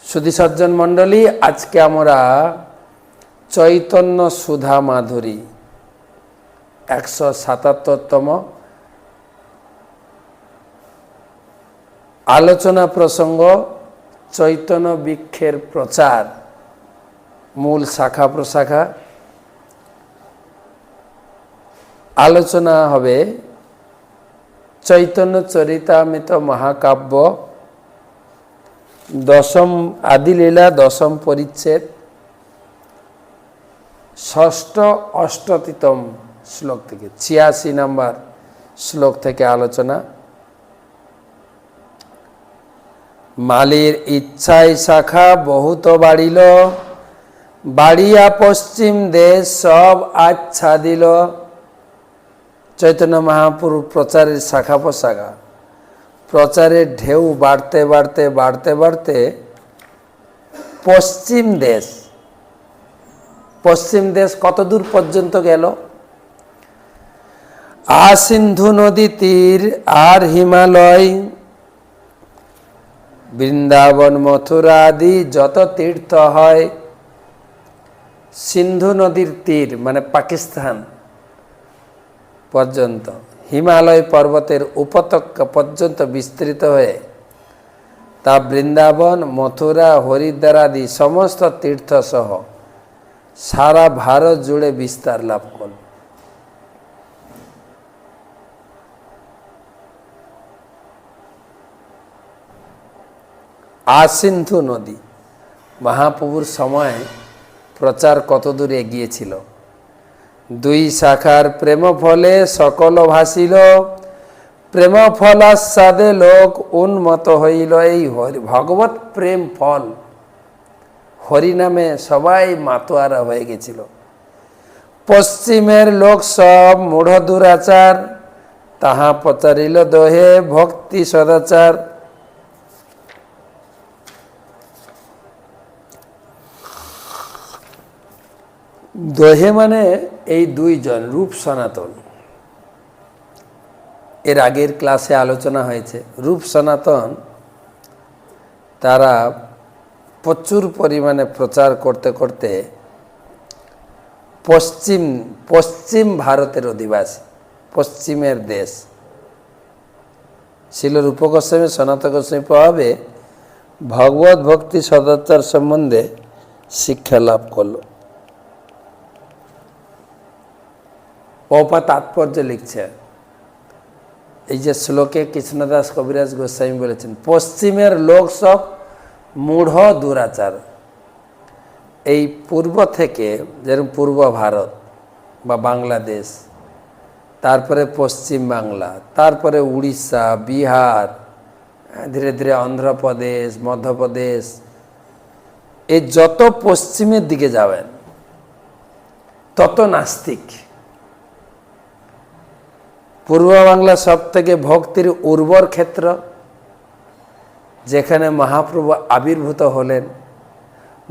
সুধী সজ্জন মণ্ডলী, আজকে আমরা চৈতন্য সুধা মাধুরী 177তম আলোচনা প্রসঙ্গ চৈতন্য বৃক্ষের প্রচার, মূল শাখা প্রশাখা। আলোচনা হবে চৈতন্য চরিতামৃত মহাকাব্য দশম আদিলীলা দশম পরিচ্ছেদ ষষ্ঠ অষ্টতিতম শ্লোক থেকে 86 নম্বর শ্লোক থেকে আলোচনা। মালির ইচ্ছায় শাখা বহুত বাড়িল, বাড়িয়া পশ্চিম দেশ সব আচ্ছাদিল। চৈতন্য মহাপ্রভু প্রচারের শাখা প্রশাখা, প্রচারের ঢেউ বাড়তে বাড়তে বাড়তে বাড়তে পশ্চিম দেশ কত দূর পর্যন্ত গেল? সিন্ধু নদী তীর আর হিমালয়, বৃন্দাবন মথুরা আদি যত তীর্থ হয়। সিন্ধু নদীর তীর মানে পাকিস্তান পর্যন্ত, হিমালয় পর্বতের উপত্যকা পর্যন্ত বিস্তৃত হয়ে তা বৃন্দাবন মথুরা হরিদ্বার আদি সমস্ত তীর্থ সহ সারা ভারত জুড়ে বিস্তার লাভ করল। সিন্ধু নদী, মহাপ্রভুর সময় প্রচার কত দূর এগিয়েছিল। দুই শাখার প্রেম ফলে সকল ভাসিল, প্রেম ফলাস্বাদে লোক উন্মত হইল। এই ভগবত প্রেম ফল হরি নামে সবাই মাতোয়ারা হয়ে গেছিল। পশ্চিমের লোক সব মূঢ় দুরাচার, তাহা প্রচারিল দোহে ভক্তি সদাচার। দোহে মানে এই দুইজন, রূপ সনাতন। এর আগের ক্লাসে আলোচনা হয়েছে, রূপ সনাতন তারা প্রচুর পরিমাণে প্রচার করতে করতে পশ্চিম ভারতের অধিবাসী, পশ্চিমের দেশ। শিল রূপ গোস্বামী সনাতন গোস্বামী প্রভাবে ভগবত ভক্তি সদাচার সম্বন্ধে শিক্ষা লাভ করল। প্রভুপাদ তাৎপর্য লিখছে, এই যে শ্লোকে কৃষ্ণদাস কবিরাজ গোস্বামী বলেছেন, পশ্চিমের লোক সব মূঢ় দুরাচার। এই পূর্ব থেকে, যেরকম পূর্ব ভারত বা বাংলাদেশ, তারপরে পশ্চিম বাংলা, তারপরে উড়িষ্যা, বিহার, ধীরে ধীরে অন্ধ্রপ্রদেশ, মধ্যপ্রদেশ, এই যত পশ্চিমের দিকে যাবেন তত নাস্তিক। পূর্ব বাংলা সব থেকে ভক্তির উর্বর ক্ষেত্র, যেখানে মহাপ্রভু আবির্ভূত হলেন।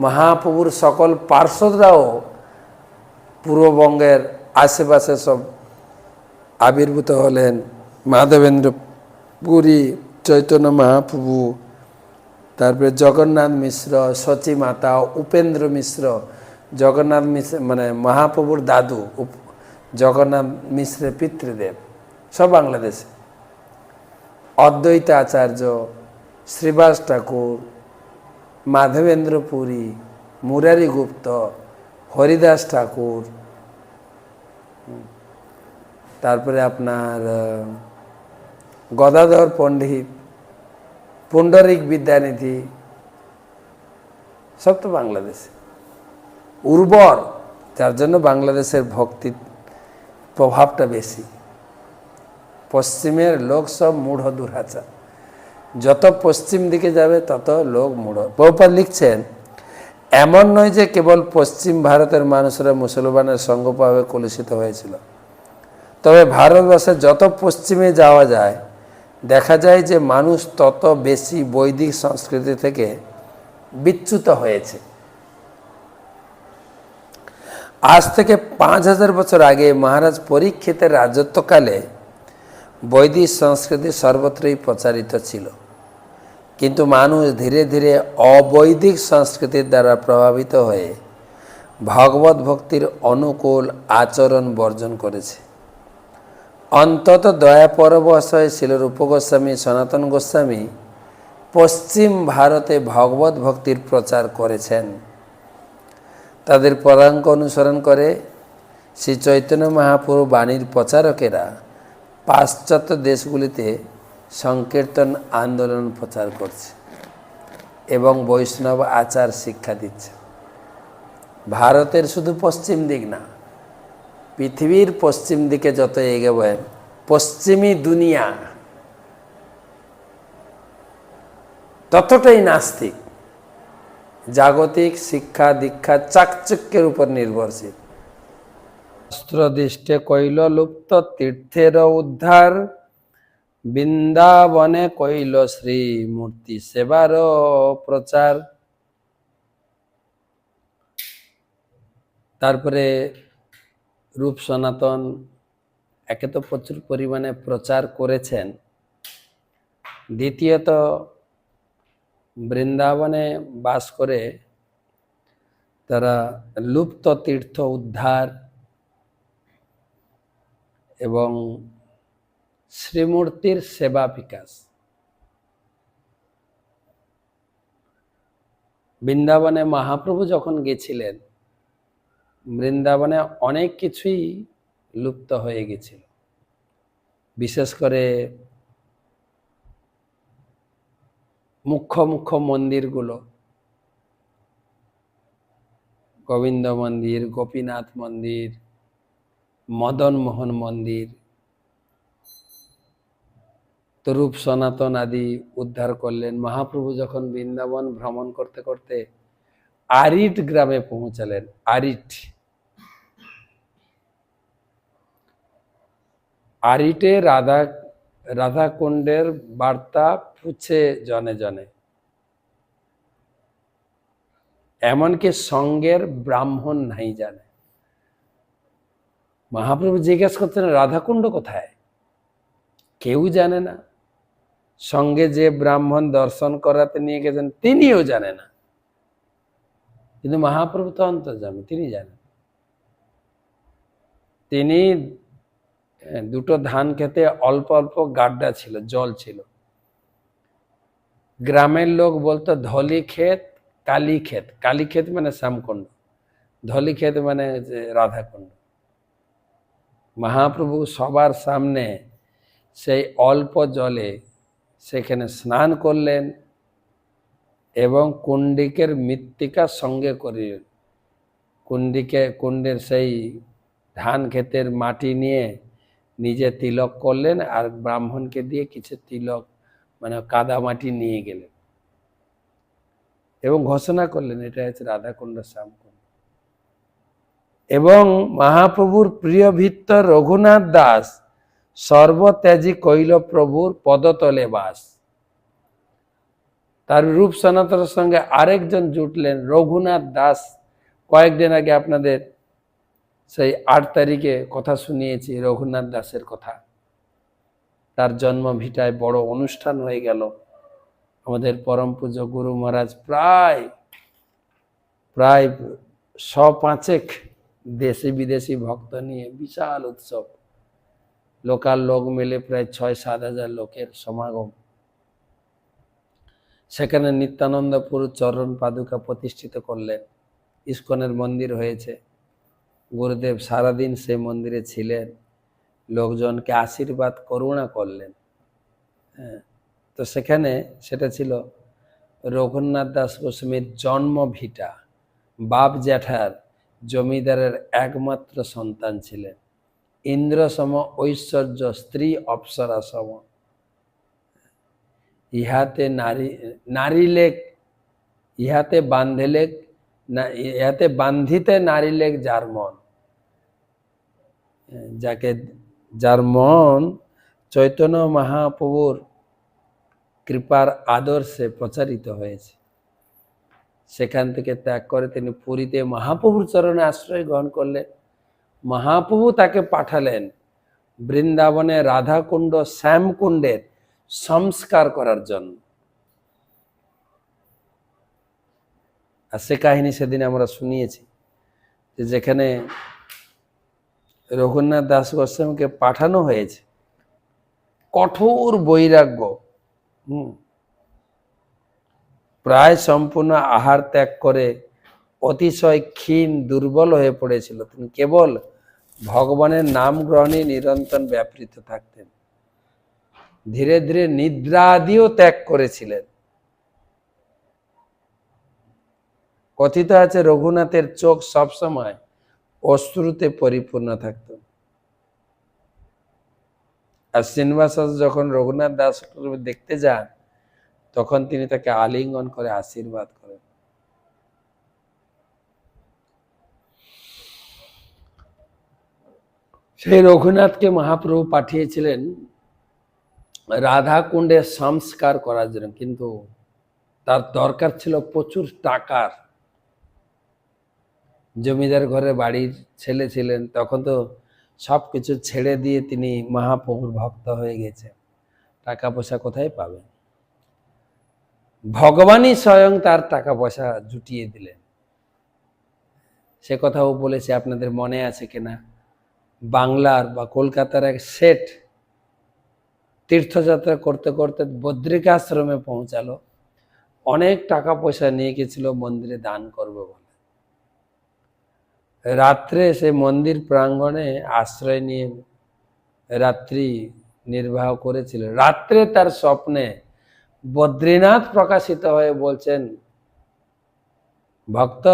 মহাপ্রভুর সকল পার্শ্বদরাও পূর্ববঙ্গের আশেপাশে সব আবির্ভূত হলেন। মাধবেন্দ্র পুরী, চৈতন্য মহাপ্রভু, তারপরে জগন্নাথ মিশ্র, সচী মাতা, উপেন্দ্র মিশ্র। জগন্নাথ মিশ্র মানে মহাপ্রভুর দাদু, জগন্নাথ মিশ্রের পিতৃদেব, সব বাংলাদেশে। অদ্বৈত আচার্য, শ্রীবাস ঠাকুর, মাধবেন্দ্র পুরী, মুরারি গুপ্ত, হরিদাস ঠাকুর, তারপরে আপনার গদাধর পণ্ডিত, পুণ্ডরিক বিদ্যানিধি, সব তো বাংলাদেশে। উর্বর, যার জন্য বাংলাদেশের ভক্তির প্রভাবটা বেশি। পশ্চিমের লোক সব মূঢ় দুরাচার, যত পশ্চিম দিকে যাবে তত লোক মূঢ়। প্রভুপাদ লিখছেন, এমন নয় যে কেবল পশ্চিম ভারতের মানুষেরা মুসলমানের সঙ্গভাবে কলুষিত হয়েছিল, তবে ভারতবর্ষের যত পশ্চিমে যাওয়া যায় দেখা যায় যে মানুষ তত বেশি বৈদিক সংস্কৃতি থেকে বিচ্যুত হয়েছে। আজ থেকে 5000 বছর আগে মহারাজ পরীক্ষিতের রাজত্বকালে বৈদিক সংস্কৃতি সর্বত্রই প্রচারিত ছিল। কিন্তু মানুষ ধীরে ধীরে অবৈদিক সংস্কৃতির দ্বারা প্রভাবিত হয়ে ভগবত ভক্তির অনুকূল আচরণ বর্জন করেছে। অন্তত দয়া পরবশ হয়ে ছিল রূপ গোস্বামী, সনাতন গোস্বামী পশ্চিম ভারতে ভগবত ভক্তির প্রচার করেছেন। তাদের পদাঙ্ক অনুসরণ করে শ্রী চৈতন্য মহাপ্রভু বাণীর প্রচারকেরা পাশ্চাত্য দেশগুলিতে সংকীর্তন আন্দোলন প্রচার করছে এবং বৈষ্ণব আচার শিক্ষা দিচ্ছে। ভারতের শুধু পশ্চিম দিক না, পৃথিবীর পশ্চিম দিকে যত এগোবেন পশ্চিমী দুনিয়া ততটাই নাস্তিক, জাগতিক শিক্ষা দীক্ষা চাকচক্যের উপর নির্ভরশীল। শাস্ত্রদৃষ্টে কইল লুপ্ত তীর্থের উদ্ধার, বৃন্দাবনে কইল শ্রী মূর্তি সেবার প্রচার। তারপরে রূপ সনাতন একে তো প্রচুর পরিমাণে প্রচার করেছেন, দ্বিতীয়ত বৃন্দাবনে বাস করে তারা লুপ্ত তীর্থ উদ্ধার এবং শ্রীমূর্তির সেবা বিকাশ। বৃন্দাবনে মহাপ্রভু যখন গেছিলেন, বৃন্দাবনে অনেক কিছুই লুপ্ত হয়ে গেছিল, বিশেষ করে মুখ্য মুখ্য মন্দিরগুলো, গোবিন্দ মন্দির, গোপীনাথ মন্দির, মদন মোহন মন্দির, তো রূপ সনাতন আদি উদ্ধার করলেন। মহাপ্রভু যখন বৃন্দাবন ভ্রমণ করতে করতে আরিট গ্রামে পৌঁছালেন, আরিটে রাধাকুণ্ডের বার্তা পুছে জনে জনে, এমনকি সঙ্গের ব্রাহ্মণ নাই জানে। মহাপ্রভু জিজ্ঞেস করছেন রাধাকুণ্ড কোথায়, কেউ জানে না। সঙ্গে যে ব্রাহ্মণ দর্শন করাতে নিয়ে গেছেন তিনিও জানে না, কিন্তু মহাপ্রভু তো অন্তর্যামী, তিনি জানেন। তিনি দুটো ধান খেতে অল্প অল্প গাড্ডা ছিল, জল ছিল। গ্রামের লোক বলতো ধলি ক্ষেত কালী ক্ষেত, কালী ক্ষেত মানে শ্যামকুণ্ড, ধলি ক্ষেত মানে রাধাকুণ্ড। মহাপ্রভু সবার সামনে সেই অল্প জলে সেখানে স্নান করলেন এবং কুণ্ডিকের মৃত্তিকা সঙ্গে করিলেন। কুণ্ডের সেই ধান ক্ষেতের মাটি নিয়ে নিজে তিলক করলেন আর ব্রাহ্মণকে দিয়ে কিছু তিলক মানে কাদা মাটি নিয়ে গেলেন এবং ঘোষণা করলেন এটা হচ্ছে রাধাকুণ্ড শ্যামকুণ্ড। এবং মহাপ্রভুর প্রিয় ভৃত্য রঘুনাথ দাস সর্বত্যাজি কইল প্রভুর পদতলে বাস। তার রূপ সনাতনের সঙ্গে আরেকজন জুটলেন, রঘুনাথ দাস। কয়েকদিন আগে আপনাদের সেই 8 তারিখে কথা শুনিয়েছি রঘুনাথ দাসের কথা। তার জন্ম ভিটায় বড় অনুষ্ঠান হয়ে গেল। আমাদের পরম পূজ্য গুরু মহারাজ প্রায় 105 দেশি বিদেশি ভক্ত নিয়ে বিশাল উৎসব, লোকাল লোক মিলে প্রায় 6-7 হাজার লোকের সমাগম। সেখানে নিত্যানন্দপুর চরণ পাদুকা প্রতিষ্ঠিত করলেন, ইস্কনের মন্দির হয়েছে। গুরুদেব সারাদিন সেই মন্দিরে ছিলেন, লোকজনকে আশীর্বাদ করুণা করলেন। তো সেখানে সেটা ছিল রঘুনাথ দাস গোস্বামীর জন্ম ভিটা। বাপ জ্যাঠার জমিদারের একমাত্র সন্তান ছিলেন, ইন্দ্র সম ঐশ্বর্য, স্ত্রী অপ্সরা সম। ইহাতে নারীলেখ, ইহাতে বান্ধিলেখ, ইহাতে বান্ধিতে নারীলেখ যার মন। যার মন চৈতন্য মহাপ্রভুর কৃপার আদর্শে প্রচারিত হয়েছে, সেখান থেকে ত্যাগ করে তিনি পুরীতে মহাপ্রভুর চরণে আশ্রয় গ্রহণ করলেন। মহাপ্রভু তাকে পাঠালেন বৃন্দাবনে রাধাকুণ্ড শ্যামকুণ্ডের সংস্কার করার জন্য। আর সে কাহিনী সেদিন আমরা শুনিয়েছি যে যেখানে রঘুনাথ দাস গোস্বামীকে পাঠানো হয়েছে, কঠোর বৈরাগ্য, প্রায় সম্পূর্ণ আহার ত্যাগ করে অতিশয় ক্ষীণ দুর্বল হয়ে পড়েছিল। তিনি কেবল ভগবানের নাম গ্রহণে নিরন্তর ব্যাপৃত থাকতেন। ধীরে ধীরে নিদ্রা আদিও ত্যাগ করেছিলেন। কথিত আছে রঘুনাথের চোখ সবসময় অশ্রুতে পরিপূর্ণ থাকত। আর শ্রীনিবাস যখন রঘুনাথ দাস দেখতে যান, তখন তিনি তাকে আলিঙ্গন করে আশীর্বাদ করেন। সেই রঘুনাথকে মহাপ্রভু পাঠিয়েছিলেন রাধা কুণ্ডে সংস্কার করার জন্য, কিন্তু তার দরকার ছিল প্রচুর টাকার। জমিদার ঘরে বাড়ির ছেলে ছিলেন, তখন তো সবকিছু ছেড়ে দিয়ে তিনি মহাপ্রভুর ভক্ত হয়ে গেছেন, টাকা পয়সা কোথায় পাবেন? ভগবানই স্বয়ং তার টাকা পয়সা জুটিয়ে দিলেন। সে কথাও বলেছে, আপনাদের মনে আছে কিনা, বাংলার বা কলকাতার এক শেঠ তীর্থযাত্রা করতে করতে বদ্রিকাশ্রমে পৌঁছালো, অনেক টাকা পয়সা নিয়ে গেছিল মন্দিরে দান করবে বলে। রাত্রে সে মন্দির প্রাঙ্গণে আশ্রয় নিয়ে রাত্রি নির্বাহ করেছিল। রাত্রে তার স্বপ্নে বদ্রীনাথ প্রকাশিত হয়ে বলছেন, ভক্ত,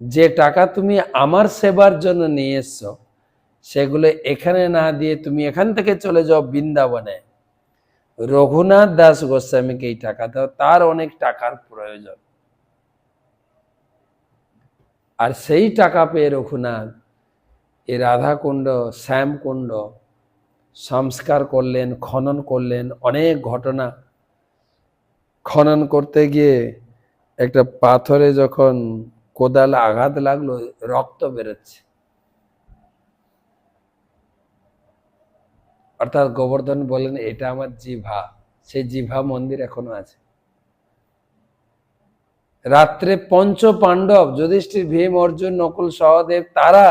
যে টাকা তুমি আমার সেবার জন্য নিয়ে এসছো, সেগুলো এখানে না দিয়ে তুমি এখান থেকে চলে যাও বৃন্দাবনে, রঘুনাথ দাস গোস্বামীকে এই টাকা দাও, তার অনেক টাকার প্রয়োজন। আর সেই টাকা পেয়ে রঘুনাথ এই রাধাকুণ্ড, শ্যামকুণ্ড সংস্কার করলেন, খনন করলেন। অনেক ঘটনা, খনন করতে গিয়ে একটা পাথরে যখন কোদাল আঘাত লাগলো, রক্ত বেরোচ্ছে। অর্থাৎ গোবর্ধন বলেন, এটা আমার জিভা। সেই জিভা মন্দির এখনো আছে। রাত্রে পঞ্চ পাণ্ডব যুধিষ্ঠির, ভীম, অর্জুন, নকুল, সহদেব, তারা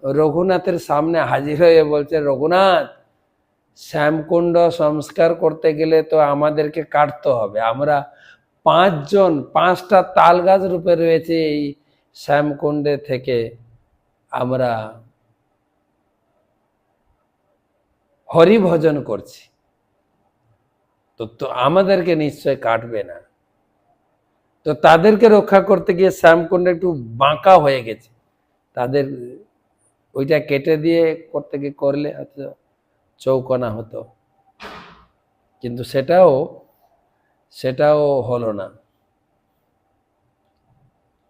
রঘুনাথের সামনে হাজির হয়ে বলছে, রঘুনাথ, শ্যামকুণ্ড সংস্কার করতে গেলে তো আমাদেরকে কাটতে হবে। আমরা 5 জন 5টা তাল গাছ রূপে রয়েছে এই শ্যামকুণ্ডে থেকে, আমরা হরি ভজন করছি, তো আমাদেরকে নিশ্চয় কাটবে না। তো তাদেরকে রক্ষা করতে গিয়ে শ্যামকুণ্ড একটু বাঁকা হয়ে গেছে, তাদের ওইটা কেটে দিয়ে করতে গিয়ে করলে হয়তো চৌকোনা হতো, কিন্তু সেটাও হলো না।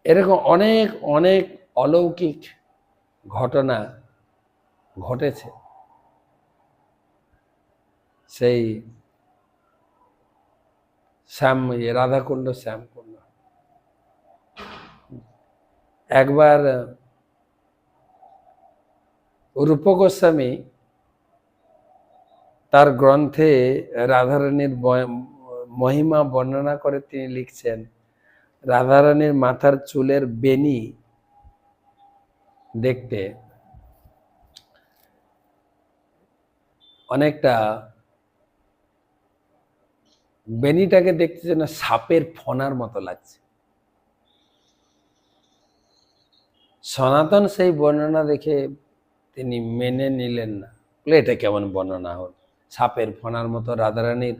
এরকম অনেক অনেক অলৌকিক ঘটনা ঘটেছে সেই রাধাকুণ্ড, শ্যামকুণ্ড। একবার রূপ গোস্বামী তার গ্রন্থে রাধারানীর মহিমা বর্ণনা করে তিনি লিখছেন, রাধারানীর মাথার চুলের বেনি দেখতে অনেকটা, বেনিটাকে দেখতে যেন সাপের ফনার মতো লাগছে। সনাতন সেই বর্ণনা দেখে তিনি মেনে নিলেন না, বলে এটা কেমন বর্ণনা হল, সাপের ফনার মতো রাধারানীর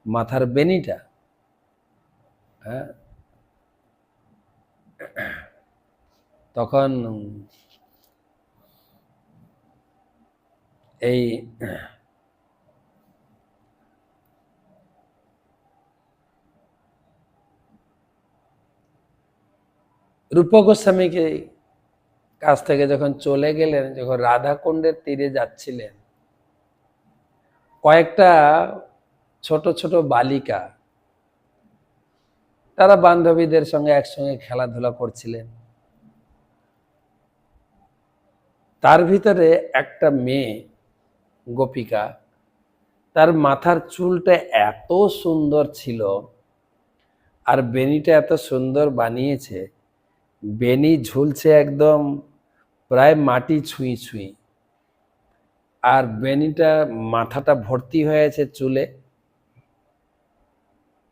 মাথার বেনিটা। হ্যাঁ, তখন এই রূপ গোস্বামীকে কাছ থেকে যখন চলে গেলেন, যখন রাধাকুণ্ডের তীরে যাচ্ছিলেন, কয়েকটা ছোট ছোট বালিকা তারা বান্ধবীদের সঙ্গে একসঙ্গে খেলাধুলা করছিলেন। তার ভিতরে একটা মেয়ে গোপিকা, তার মাথার চুলটা এত সুন্দর ছিল, আর বেনিটা এত সুন্দর বানিয়েছে, বেনি ঝুলছে একদম প্রায় মাটি ছুঁই ছুঁই, আর বেনিটা মাথাটা ভর্তি হয়েছে চুলে,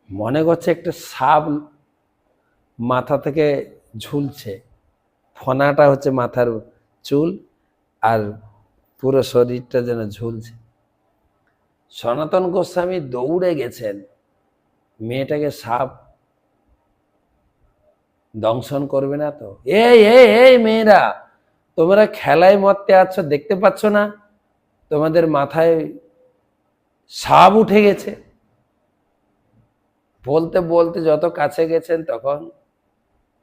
মনে করছে একটা সাপ মাথা থেকে ঝুলছে। ফনাটা হচ্ছে মাথার চুল, আর পুরো শরীরটা যেন ঝুলছে। সনাতন গোস্বামী দৌড়ে গেছেন, মেয়েটাকে সাপ দংশন করবে না তো? এই এই এই মেয়েরা, তোমরা খেলায় মরতে আছো, দেখতে পাচ্ছ না তোমাদের মাথায় সাপ উঠে গেছে? বলতে বলতে যত কাছে গেছেন, তখন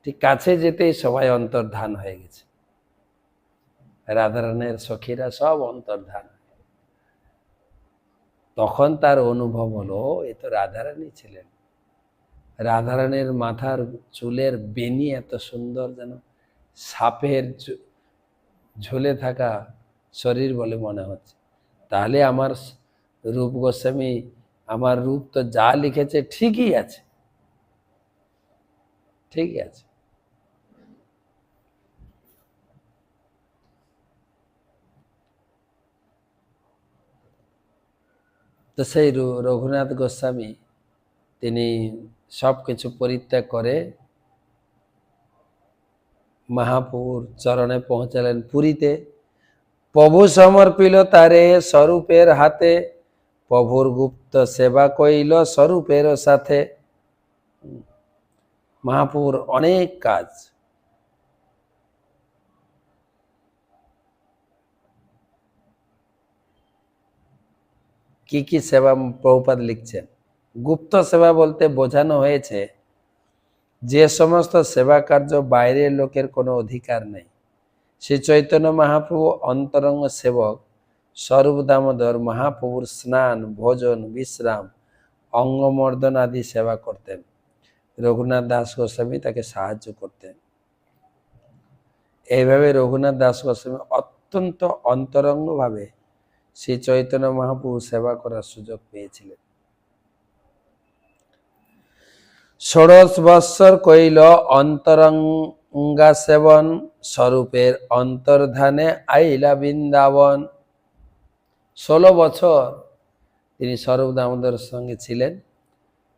ঠিক কাছে যেতেই সবাই অন্তর্ধান হয়ে গেছে। রাধারানের সখীরা সব অন্তর্ধান। তখন তার অনুভব হলো, এ তো রাধারানী ছিলেন। রাধারানীর মাথার চুলের বেনি এত সুন্দর, যেন সাপের ঝুলে থাকা শরীর বলে মনে হচ্ছে। তাহলে আমার রূপ গোস্বামী, আমার রূপ তো যা লিখেছে ঠিকই আছে, ঠিকই আছে। তো সেই রঘুনাথ গোস্বামী তিনি সব কিছু পরিত্যাগ করে মহাপ্রভুর চরণে পৌঁছালেন পুরীতে। প্রভু সমর্পিল তারে স্বরূপের হাতে, প্রভুর গুপ্ত সেবা কইল স্বরূপের সাথে। মহাপ্রভুর অনেক কাজ। কি কি সেবা প্রভুপাদ লিখছেন? গুপ্ত সেবা বলতে বোঝানো হয়েছে যে সমস্ত সেবা কার্য বাইরের লোকের কোনো অধিকার নেই। শ্রী চৈতন্য মহাপ্রভু অন্তরঙ্গ সেবক স্বরূপ দামোদর মহাপ্রভুর স্নান, ভোজন, বিশ্রাম, অঙ্গমর্দন আদি সেবা করতেন। রঘুনাথ দাস গোস্বামী তাকে সাহায্য করতেন। এইভাবে রঘুনাথ দাস গোস্বামী অত্যন্ত অন্তরঙ্গভাবে শ্রী চৈতন্য মহাপ্রভু সেবা করার সুযোগ পেয়েছিলেন। ১৬ বৎসর কইল অন্তরঙ্গা সেবন, স্বরূপের অন্তর্ধানে আইলা বৃন্দাবন। ১৬ বছর তিনি স্বরূপ দামোদরের সঙ্গে ছিলেন।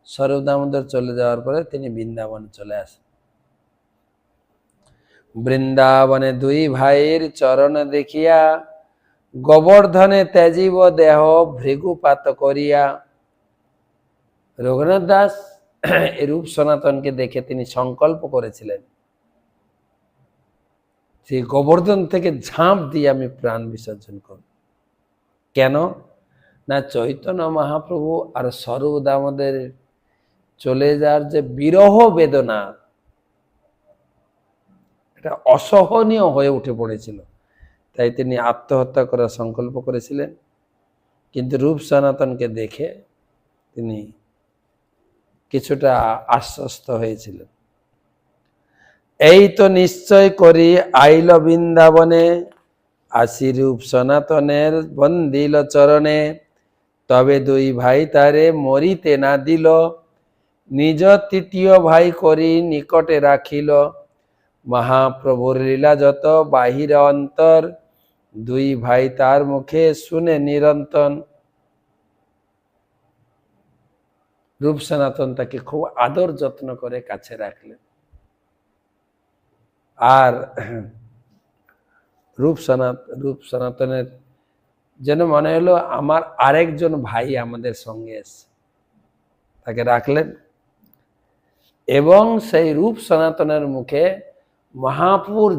স্বরূপ দামোদর চলে যাওয়ার পরে তিনি বৃন্দাবনে চলে আসেন। বৃন্দাবনে দুই ভাইয়ের চরণ দেখিয়া, গোবর্ধনে ত্যাজিব দেহ ভৃগুপাত করিয়া। রঘুনাথ দাস এই রূপ সনাতনকে দেখে তিনি সংকল্প করেছিলেন, যে গোবর্ধন থেকে ঝাঁপ দিয়ে আমি প্রাণ বিসর্জন করব। কেন না, চৈতন্য মহাপ্রভু আর স্বরূপ দামোদর চলে যাওয়ার যে বিরহ বেদনা, এটা অসহনীয় হয়ে উঠে পড়েছিল। তাই তিনি আত্মহত্যা করার সংকল্প করেছিলেন। কিন্তু রূপ সনাতনকে দেখে তিনি কিছুটা আশ্বস্ত হয়েছিলেন। এই তো নিশ্চয় করি আইল বৃন্দাবনে, আসি রূপ সনাতনের বন্দিল চরণে। তবে দুই ভাই তারে মরিতে না দিল, নিজ তৃতীয় ভাই করি নিকটে রাখিল। মহাপ্রভুর লীলা যত বাহির অন্তর, দুই ভাই তার মুখে শুনে নিরন্তন। রূপ সনাতন তাকে খুব আদর যত্ন করে কাছে রাখলেন। আর রূপ সনাতনের যেন মনে হলো আমার আরেকজন ভাই আমাদের সঙ্গে এসে, তাকে রাখলেন। এবং সেই রূপ সনাতনের মুখে মহাপ্রভুর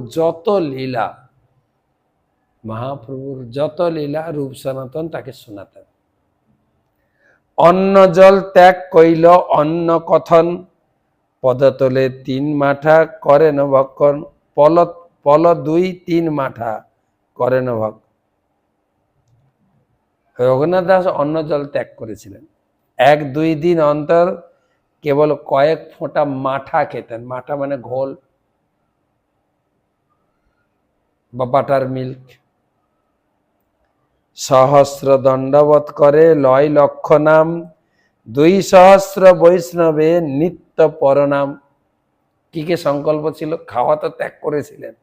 যত লীলা রূপ সনাতন তাকে শোনাতেন। অন্ন জল ত্যাগ কইল অন্ন কথন, পদতলে ৩ মাঠা করেন ভক্ষণ। পল ২ ৩ মাঠা করেন ভক্ষণ। রঘুনাথ দাস অন্ন জল ত্যাগ করেছিলেন। ১-২ দিন অন্তর কেবল কয়েক ফোঁটা মাঠা খেতেন। মাঠা মানে ঘোল বা বাটার মিল্ক। সহস্র দণ্ডবত করে লয় লক্ষ নাম, 200 বৈষ্ণবে নিত্য পরনাম। কি কি সংকল্প ছিল? খাওয়া তো ত্যাগ করেছিলেন,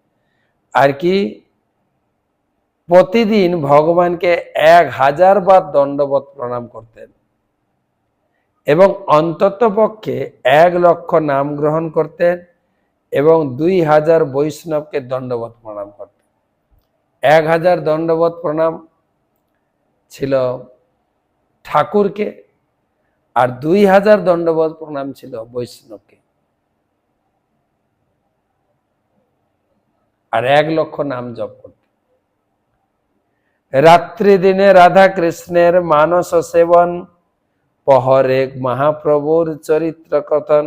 আর কি প্রতিদিন ভগবানকে 1000 বার দণ্ডবত প্রণাম করতেন এবং অন্তত পক্ষে 1 লক্ষ নাম গ্রহণ করতেন এবং 2000 বৈষ্ণবকে দণ্ডবত প্রণাম করতেন। 1000 দণ্ডবত প্রণাম ছিল ঠাকুরকে, আর 2000 দণ্ডবত প্রণাম ছিল বৈষ্ণবকে, আর 1 লক্ষ নাম জপ করতেন। রাত্রি দিনে রাধা কৃষ্ণের মানস সেবন, পহরে মহাপ্রভুর চরিত্র কথন।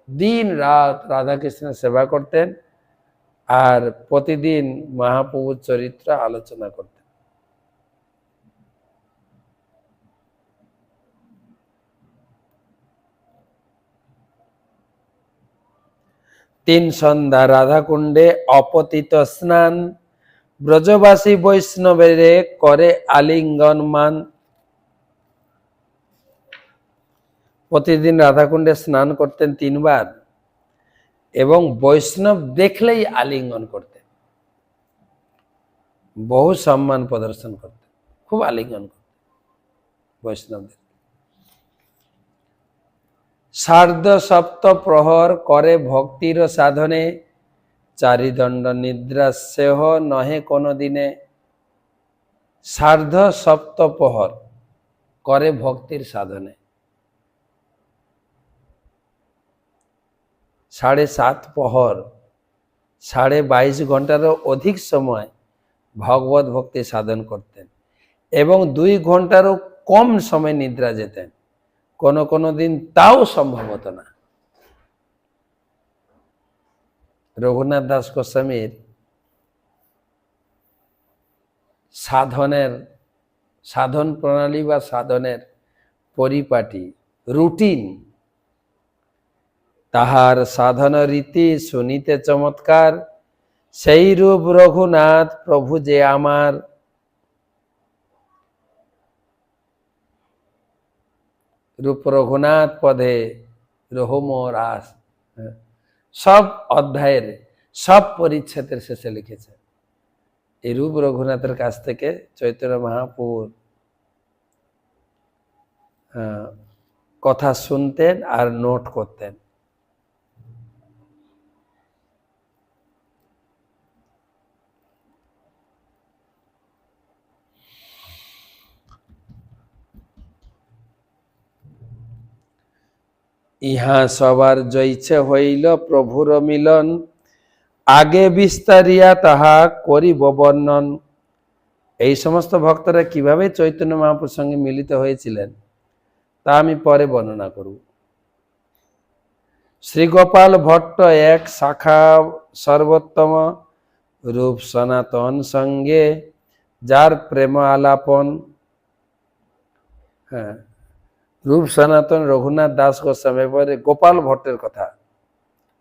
দিন রাত রাধা কৃষ্ণের সেবা করতেন আর প্রতিদিন মহাপ্রভুর চরিত্র আলোচনা করতেন। তিন সন্ধ্যা রাধাকুণ্ডে অপতিত স্নান, ব্রজবাসী বৈষ্ণবের করে আলিঙ্গন মান। প্রতিদিন রাধাকুণ্ডে স্নান করতেন 3 বার এবং বৈষ্ণব দেখলেই আলিঙ্গন করতেন, বহু সম্মান প্রদর্শন করতেন, খুব আলিঙ্গন করতেন বৈষ্ণবদের। সার্ধ সপ্ত প্রহর করে ভক্তির সাধনে, চারিদণ্ড নিদ্রা সেহ নহে কোনো দিনে। সার্ধ সপ্ত প্রহর করে ভক্তির সাধনে, 7.5 প্রহর, 22.5 ঘন্টারও অধিক সময় ভগবত ভক্তি সাধন করতেন এবং 2 ঘন্টারও কম সময় নিদ্রা যেতেন, কোনো কোনো দিন তাও সম্ভব হতো না। রঘুনাথ দাস গোস্বামীর সাধন প্রণালী বা সাধনের পরিপাটি রুটিন, তাহার সাধন রীতি শুনিতে চমৎকার, সেই রূপ রঘুনাথ প্রভু যে আমার। রূপ রঘুনাথ পদে রহমোর আস, সব অধ্যায়ের সব পরিচ্ছেদের শেষে লিখেছে। এই রূপ রঘুনাথের কাছ থেকে চৈতন্য মহাপ্রভুর কথা শুনতেন আর নোট করতেন। ইহা সবার জৈছে হইল প্রভুর মিলন, আগে বিস্তারিয়া তাহা করিব বর্ণন। এই সমস্ত ভক্তরা কিভাবে চৈতন্য মহাপ্রভুর সঙ্গে মিলিত হয়েছিলেন তা আমি পরে বর্ণনা করব। শ্রী গোপাল ভট্ট এক শাখা সর্বোত্তম, রূপ সনাতন সঙ্গে যার প্রেম আলাপন। হ্যাঁ, রূপ সনাতন রঘুনাথ দাস গোস্বামী, এবারে গোপাল ভট্টের কথা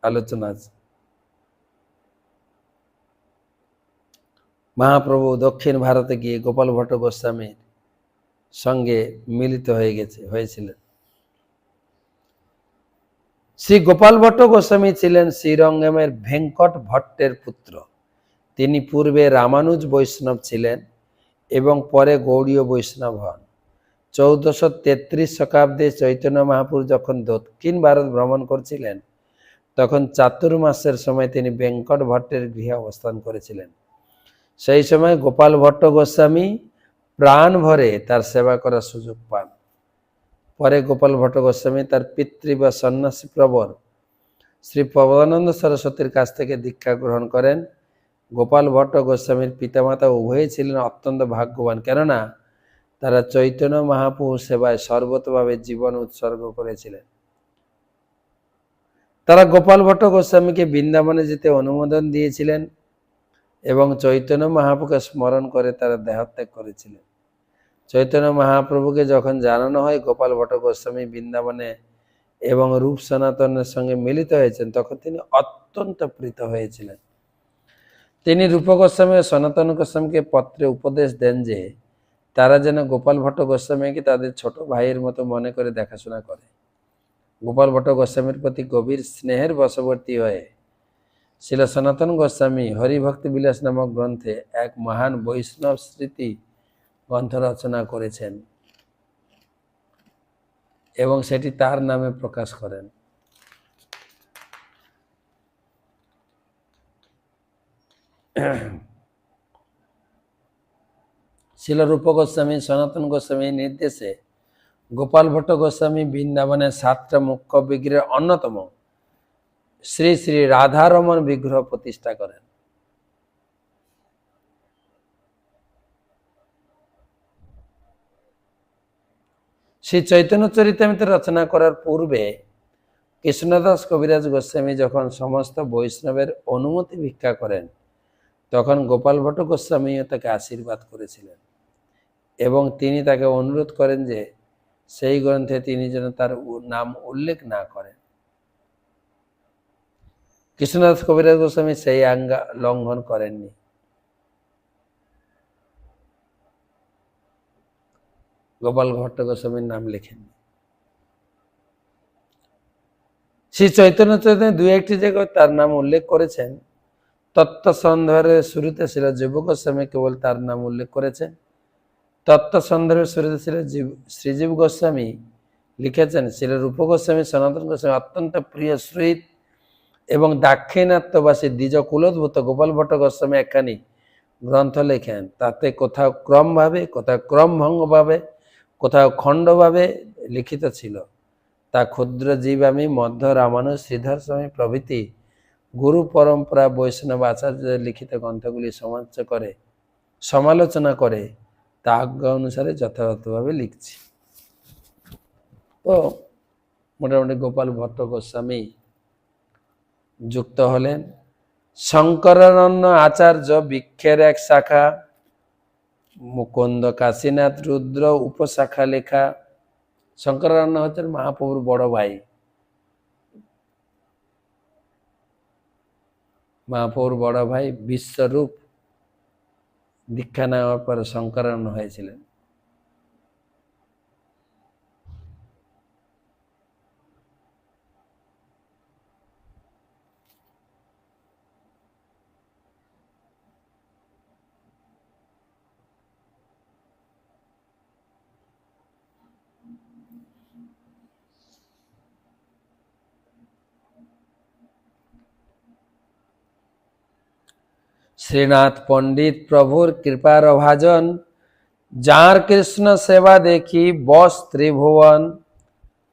আলোচনা আছে। মহাপ্রভু দক্ষিণ ভারতে গিয়ে গোপাল ভট্ট গোস্বামীর সঙ্গে মিলিত হয়েছিলেন। শ্রী গোপাল ভট্ট গোস্বামী ছিলেন শ্রীরঙ্গমের ভেঙ্কট ভট্টের পুত্র। তিনি পূর্বে রামানুজ বৈষ্ণব ছিলেন এবং পরে গৌড়ীয় বৈষ্ণব হন। 1433 শতাব্দে চৈতন্য মহাপ্রভু যখন দক্ষিণ ভারত ভ্রমণ করছিলেন তখন চাতুর্মাসের সময় তিনি ভেঙ্কট ভট্টের গৃহে অবস্থান করেছিলেন। সেই সময় গোপাল ভট্ট গোস্বামী প্রাণ ভরে তার সেবা করার সুযোগ পান। পরে গোপাল ভট্ট গোস্বামী তার পিতৃ বা সন্ন্যাসী প্রবর শ্রী প্রবোধানন্দ সরস্বতীর কাছ থেকে দীক্ষা গ্রহণ করেন। গোপাল ভট্ট গোস্বামীর পিতামাতা উভয়ই ছিলেন অত্যন্ত ভাগ্যবান, কেননা তারা চৈতন্য মহাপ্রভু সেবায় সর্বতভাবে জীবন উৎসর্গ করেছিলেন। তারা গোপাল ভট্ট গোস্বামীকে বৃন্দাবনে যেতে অনুমোদন দিয়েছিলেন এবং চৈতন্য মহাপ্রভুকে স্মরণ করে তারা দেহত্যাগ করেছিলেন। চৈতন্য মহাপ্রভুকে যখন জানানো হয় গোপাল ভট্ট গোস্বামী বৃন্দাবনে এবং রূপ সনাতনের সঙ্গে মিলিত হয়েছেন, তখন তিনি অত্যন্ত প্রীত হয়েছিলেন। তিনি রূপ গোস্বামী ও সনাতন গোস্বামীকে পত্রে উপদেশ দেন যে তারা যেন গোপাল ভট্ট গোস্বামীকে তাদের ছোট ভাইয়ের মতো মনে করে দেখাশোনা করে। গোপাল ভট্ট গোস্বামীর প্রতি গভীর স্নেহের বশবর্তী হয়ে শ্রীল সনাতন গোস্বামী হরিভক্তি বিলাস নামক গ্রন্থে এক মহান বৈষ্ণব স্মৃতি গ্রন্থ রচনা করেছেন এবং সেটি তার নামে প্রকাশ করেন। শ্রীল রূপ গোস্বামী সনাতন গোস্বামীর নির্দেশে গোপাল ভট্ট গোস্বামী বৃন্দাবনের 7টা মুখ্য বিগ্রহের অন্যতম শ্রী শ্রী রাধারমণ বিগ্রহ প্রতিষ্ঠা করেন। শ্রী চৈতন্য চরিতামৃত রচনা করার পূর্বে কৃষ্ণদাস কবিরাজ গোস্বামী যখন সমস্ত বৈষ্ণবের অনুমতি ভিক্ষা করেন, তখন গোপাল ভট্ট গোস্বামীও তাকে আশীর্বাদ করেছিলেন এবং তিনি তাকে অনুরোধ করেন যে সেই গ্রন্থে তিনি যেন তার নাম উল্লেখ না করেন। কৃষ্ণদাস কবিরাজ গোস্বামী সেই আজ্ঞা লঙ্ঘন করেননি। গোপাল ভট্ট গোস্বামীর নাম লেখেননি। শ্রী চৈতন্য চৈতন্য 2-1টি জায়গায় তার নাম উল্লেখ করেছেন। তত্ত্ব সন্ধারের শুরুতে ছিল যুব গোস্বামী কেবল তার নাম উল্লেখ করেছেন। তত্ত্ব সন্ধারের শুরুতে ছিল শ্রীজীব গোস্বামী লিখেছেন, শ্রী রূপ গোস্বামী সনাতন গোস্বামী অত্যন্ত প্রিয় শ্রীত এবং দাক্ষিণাত্যবাসী দ্বিজ কুলোদ্ভূত গোপাল ভট্ট গোস্বামী একখানি গ্রন্থ লেখেন। তাতে কোথাও ক্রমভাবে, কোথাও ক্রমভঙ্গভাবে, কোথাও খণ্ডভাবে লিখিত ছিল। তা ক্ষুদ্র জীবামী, মধ্য রামানুজ, শ্রীধর স্বামী প্রভৃতি গুরু পরম্পরা বৈষ্ণব আচার্যদের লিখিত গ্রন্থগুলি সমালোচনা করে তা আজ্ঞা অনুসারে যথাযথভাবে লিখছি। তো মোটামুটি গোপাল ভট্ট গোস্বামী যুক্ত হলেন। শঙ্করানন্দ আচার্য বৃক্ষের এক শাখা, মুকুন্দ কাশীনাথ রুদ্র উপশাখা লেখা। শঙ্করানন্দ হচ্ছেন মহাপ্রভুর বড় ভাই। মহাপ্রভুর বড় ভাই বিশ্বরূপ দীক্ষা নেওয়ার পর শঙ্করানন্দ হয়েছিলেন। শ্রীনাথ পণ্ডিত প্রভুর কৃপার ভাজন, যার কৃষ্ণ সেবা দেখি বস ত্রিভুবন।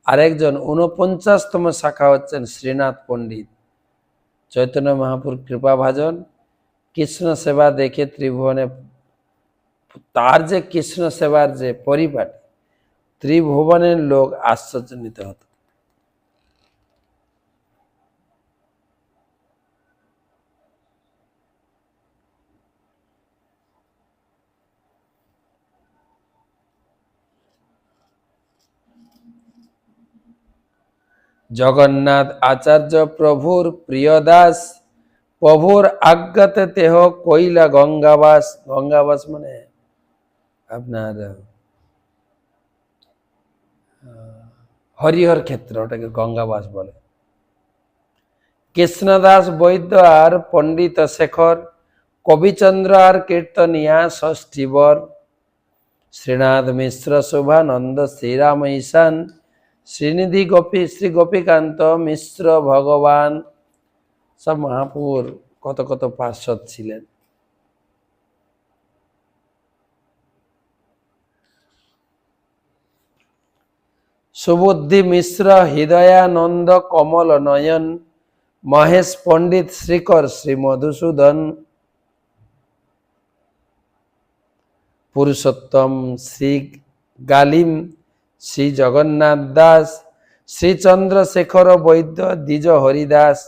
আরেকজন 49তম শাখা হচ্ছেন শ্রীনাথ পণ্ডিত, চৈতন্য মহাপুর কৃপা ভাজন, কৃষ্ণ সেবা দেখে ত্রিভুবনে। তার যে কৃষ্ণ সেবার যে পরিপাটি, ত্রিভুবনের লোক আশ্চর্যান্বিত হতো। জগন্নাথ আচার্য প্রভুর প্রিয় দাস, প্রভুর আজ্ঞাতে তেহ কইলা গঙ্গাবাস। গঙ্গাবাস মানে আপনার হরিহর ক্ষেত্র, ওটাকে গঙ্গাবাস বলে। কৃষ্ণদাস বৈদ্য আর পণ্ডিত শেখর, কবিচন্দ্র আর কীর্তনিয়া ষষ্ঠীবর। শ্রীনাথ মিশ্র শুভানন্দ শ্রীরাম ঈশান, শ্রীনিধি গোপী শ্রী গোপীকান্ত মিশ্র ভগবান। সব মহাপুর কত কত পার্ষদ ছিলেন। সুবুদ্ধি মিশ্র হৃদয়ানন্দ কমল নয়ন, মহেশ পণ্ডিত শ্রীকর শ্রী মধুসূদন। পুরুষোত্তম শ্রী গালিম শ্রী জগন্নাথ দাস, শ্রী চন্দ্রশেখর বৈদ্য দ্বিজ হরিদাস।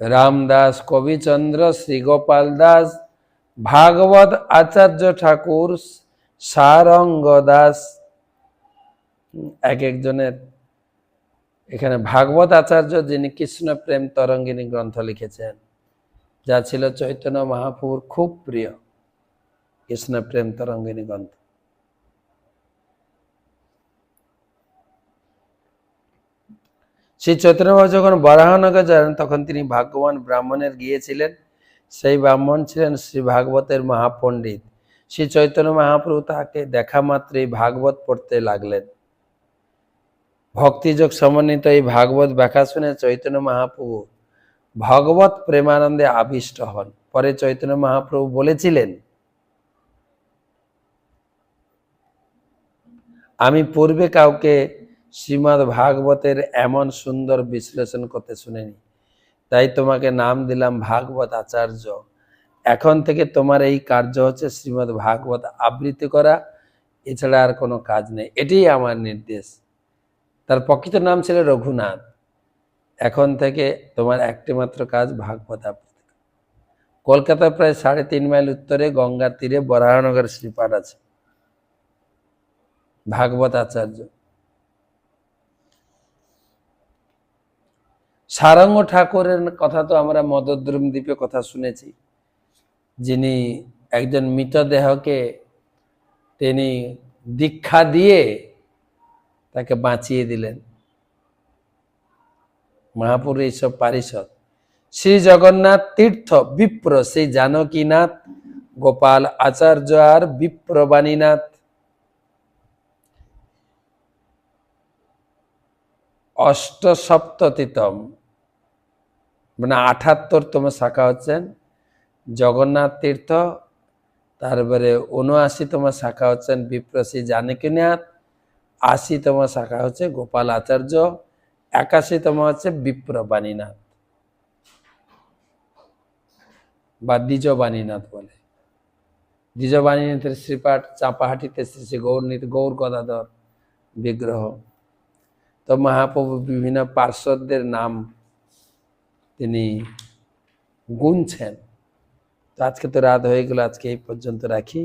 রামদাস কবিচন্দ্র শ্রী গোপাল দাস, ভাগবত আচার্য ঠাকুর সারঙ্গ দাস। এক একজনের এখানে ভাগবত আচার্য যিনি কৃষ্ণ প্রেম তরঙ্গিনী গ্রন্থ লিখেছেন, যা ছিল চৈতন্য মহাপ্রভুর খুব প্রিয় কৃষ্ণ প্রেম তরঙ্গিনী গ্রন্থ। শ্রী চৈতন্য মহাপ্রভু যখন বরাহনগর যান তখন তিনি ভাগ্যবান ব্রাহ্মণের গিয়েছিলেন। সেই ব্রাহ্মণ ছিলেন শ্রী ভাগবতের মহাপণ্ডিত। শ্রী চৈতন্য মহাপ্রভু তাকে দেখা মাত্রই ভাগবত পড়তে লাগলেন। ভক্তিযোগ সমন্বিত এই ভাগবত ব্যাখ্যা শুনে চৈতন্য মহাপ্রভু ভগবত প্রেমানন্দে আবিষ্ট হন। পরে চৈতন্য মহাপ্রভু বলেছিলেন, আমি পূর্বে কাউকে শ্রীমদ্ ভাগবতের এমন সুন্দর বিশ্লেষণ করতে শুনিনি, তাই তোমাকে নাম দিলাম ভাগবত আচার্য। এখন থেকে তোমার এই কার্য হচ্ছে শ্রীমদ্ ভাগবত আবৃত্তি করা, এছাড়া আর কোনো কাজ নেই, এটাই আমার নির্দেশ। তার প্রকৃত নাম ছিল রঘুনাথ। এখন থেকে তোমার একটি মাত্র কাজ ভাগবত আবৃত্তি। কলকাতা প্রায় 3.5 মাইল উত্তরে গঙ্গার তীরে বরাহনগর শ্রীপাঠ আছে ভাগবত আচার্য। সারঙ্গ ঠাকুরের কথা তো আমরা মদদ্রুম দ্বীপে কথা শুনেছি, যিনি একজন মৃতদেহকে তিনি দীক্ষা দিয়ে তাকে বাঁচিয়ে দিলেন। মহাপুর এইসব পারিষদ শ্রী জগন্নাথ তীর্থ বিপ্র শ্রী জানকীনাথ গোপাল আচার্য আর বিপ্রবাণীনাথ অষ্টসপ্ততিতম মানে 78তম শাখা হচ্ছেন জগন্নাথ তীর্থ, তারপরে 79তম শাখা হচ্ছেন বিপ্রশ্রী জানকীনাথ, 80তম শাখা হচ্ছে গোপাল আচার্য, 81তম হচ্ছে বিপ্রবাণীনাথ বা দ্বিজবাণীনাথ বলে। দ্বিজবাণীনাথের শ্রীপাঠ চাঁপাহাটিতে শ্রী শ্রী গৌর গদাধর বিগ্রহ। তো মহাপ্রভু বিভিন্ন পার্শ্বদের নাম তিনি গুনছেন। তো আজকে তো রাত হয়ে গেল, আজকে এই পর্যন্ত রাখি।